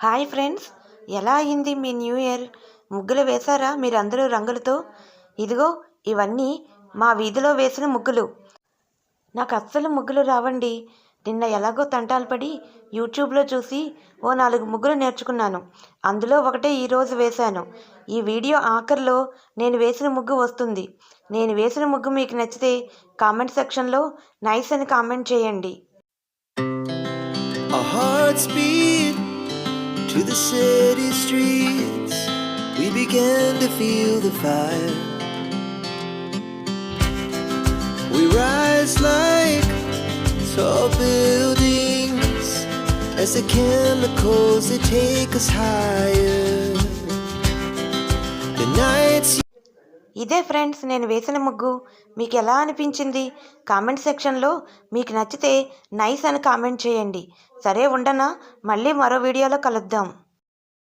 Hi friends, ఎలా అయింది మీ new year? ముగ్గులు వేశారా మీరందరూ రంగులతో? ఇదిగో ఇవన్నీ మా వీధిలో వేసిన ముగ్గులు. నాకు అస్సలు ముగ్గులు రావండి. నిన్న ఎలాగో తంటాలు పడి యూట్యూబ్లో చూసి ఓ 4 ముగ్గులు నేర్చుకున్నాను. అందులో ఒకటే ఈరోజు వేశాను. ఈ వీడియో ఆఖరిలో నేను వేసిన ముగ్గు వస్తుంది. నేను వేసిన ముగ్గు మీకు నచ్చితే కామెంట్ సెక్షన్లో నైస్ అని కామెంట్ చేయండి. To the city streets, we began to feel the fire. We rise like tall buildings as the chemicals they take us higher. The nights. ఇదే ఫ్రెండ్స్ నేను వేసిన ముగ్గు. మీకు ఎలా అనిపించింది? కామెంట్ సెక్షన్లో మీకు నచ్చితే నైస్ అని కామెంట్ చేయండి. సరే ఉండనా, మళ్ళీ మరో వీడియోలో కలుద్దాం.